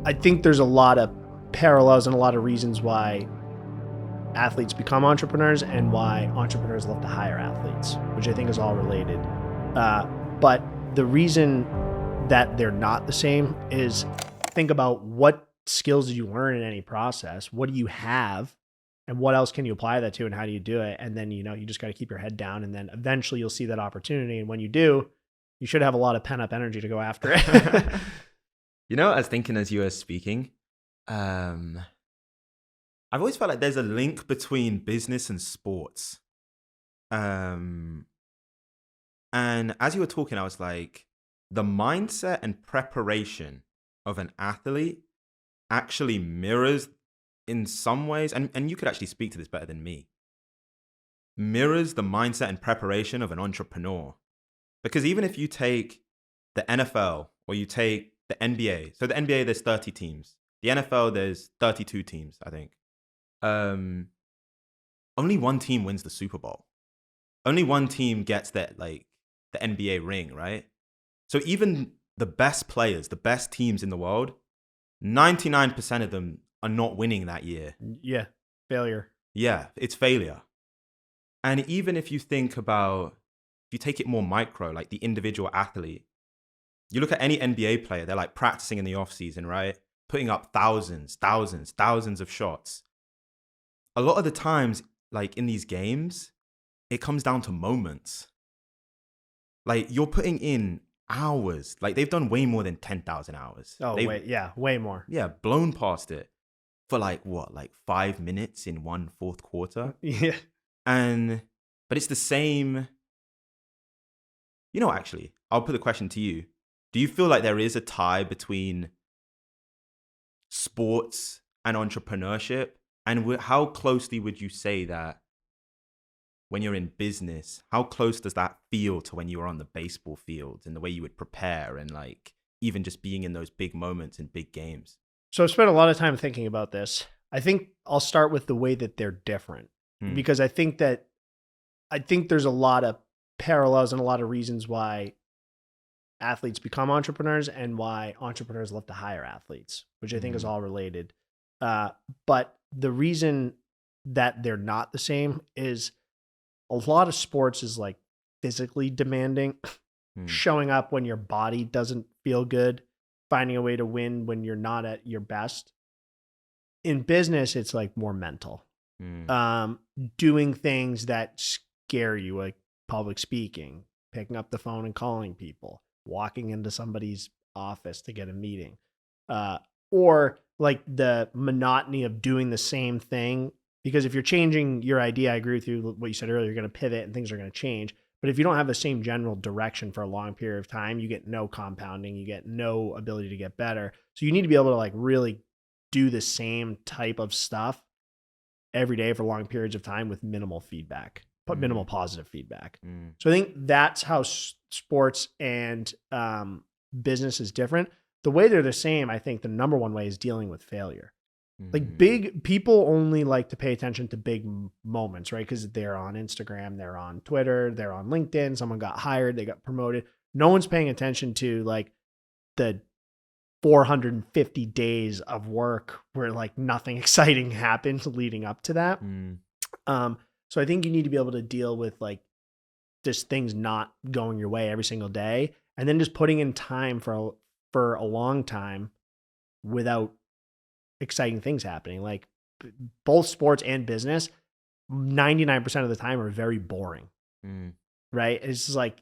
I think there's a lot of parallels and a lot of reasons why athletes become entrepreneurs and why entrepreneurs love to hire athletes, which I think is all related. But the reason that they're not the same is think about what skills did you learn in any process? What do you have? And what else can you apply that to, and how do you do it? And then, you just got to keep your head down, and then eventually you'll see that opportunity. And when you do, you should have a lot of pent up energy to go after it. I was thinking as you were speaking, I've always felt like there's a link between business and sports. And as you were talking, I was like, the mindset and preparation of an athlete actually mirrors in some ways, and you could actually speak to this better than me, mirrors the mindset and preparation of an entrepreneur. Because even if you take the NFL or you take the NBA, so the NBA, there's 30 teams. The NFL, there's 32 teams, I think. Only one team wins the Super Bowl. Only one team gets the NBA ring, right? So even the best players, the best teams in the world, 99% of them are not winning that year. Yeah, failure. Yeah, it's failure. And even if you think about, if you take it more micro, like the individual athlete, you look at any NBA player, they're like practicing in the off season, right? Putting up thousands of shots. A lot of the times, like in these games, it comes down to moments. Like you're putting in hours. Like they've done way more than 10,000 hours. Oh, way more. Yeah, blown past it for like 5 minutes in one fourth quarter. Yeah. But it's the same. Actually, I'll put the question to you. Do you feel like there is a tie between sports and entrepreneurship? And how closely would you say that when you're in business, how close does that feel to when you were on the baseball field and the way you would prepare and like even just being in those big moments in big games? So I've spent a lot of time thinking about this. I think I'll start with the way that they're different, because I think there's a lot of parallels and a lot of reasons why athletes become entrepreneurs and why entrepreneurs love to hire athletes, which I think is all related. But the reason that they're not the same is a lot of sports is like physically demanding, showing up when your body doesn't feel good, finding a way to win when you're not at your best. In business, it's like more mental, doing things that scare you, like public speaking, picking up the phone and calling people, walking into somebody's office to get a meeting, or like the monotony of doing the same thing. Because if you're changing your idea, I agree with you, what you said earlier, you're going to pivot and things are going to change. But if you don't have the same general direction for a long period of time, you get no compounding, you get no ability to get better. So you need to be able to like really do the same type of stuff every day for long periods of time with minimal feedback, but minimal positive feedback. So I think that's how sports and business is different. The way they're the same, I think the number one way is dealing with failure. Like big people only like to pay attention to big moments, right? Because they're on Instagram, they're on Twitter, they're on LinkedIn. Someone got hired, they got promoted. No one's paying attention to like the 450 days of work where like nothing exciting happens leading up to that. So I think you need to be able to deal with like just things not going your way every single day, and then just putting in time for a long time without exciting things happening. Like both sports and business, 99% of the time are very boring. Right? It's just like,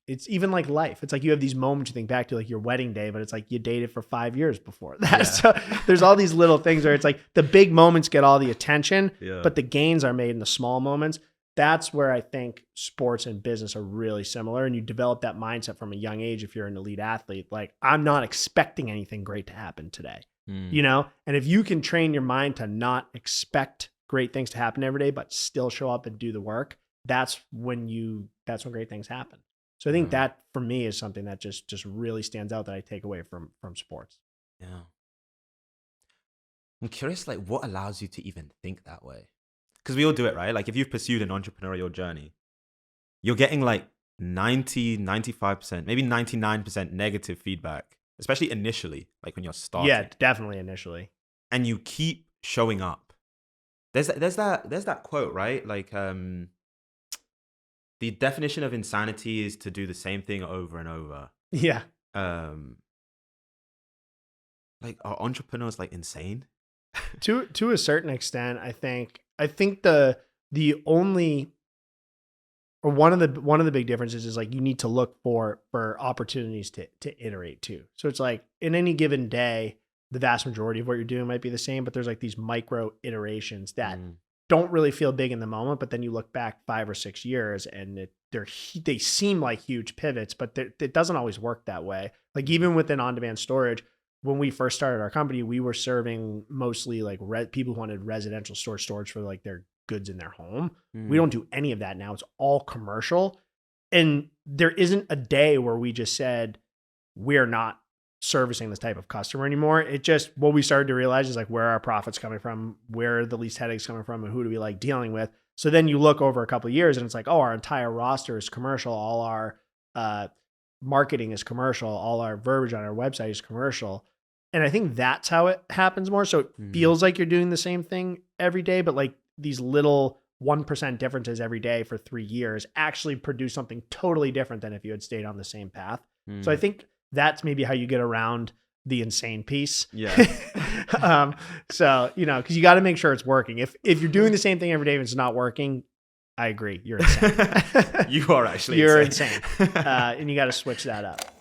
it's even like life. It's like you have these moments you think back to, like your wedding day, but it's like you dated for 5 years before that. Yeah. So there's all these little things where it's like the big moments get all the attention, but the gains are made in the small moments. That's where I think sports and business are really similar. And you develop that mindset from a young age. If you're an elite athlete, like I'm not expecting anything great to happen today, and if you can train your mind to not expect great things to happen every day, but still show up and do the work, that's when great things happen. So I think that for me is something that just really stands out that I take away from sports. Yeah. I'm curious, like what allows you to even think that way? Because we all do it, right? Like if you've pursued an entrepreneurial journey, you're getting like 90, 95%, maybe 99% negative feedback especially initially, like when you're starting. Yeah, definitely initially. And you keep showing up. There's that quote, right? Like, the definition of insanity is to do the same thing over and over. Yeah. Like, are entrepreneurs like insane? To a certain extent, I think the only, or one of the big differences is like you need to look for opportunities to iterate too. So it's like in any given day, the vast majority of what you're doing might be the same, but there's like these micro iterations that don't really feel big in the moment, but then you look back 5 or 6 years and they seem like huge pivots, but it doesn't always work that way. Like even within on-demand storage, when we first started our company, we were serving mostly like people who wanted residential storage for like their goods in their home. We don't do any of that now. It's all commercial. And there isn't a day where we just said, we're not servicing this type of customer anymore. It just, what we started to realize is like, where are our profits coming from? Where are the least headaches coming from? And who do we like dealing with? So then you look over a couple of years and it's like, oh, our entire roster is commercial. All our marketing is commercial. All our verbiage on our website is commercial. And I think that's how it happens more. So it feels like you're doing the same thing every day, but like these little 1% differences every day for 3 years actually produce something totally different than if you had stayed on the same path. So I think that's maybe how you get around the insane piece. Yeah. So, because you got to make sure it's working. If you're doing the same thing every day and it's not working, I agree. You're insane. You are actually You're insane. And you got to switch that up.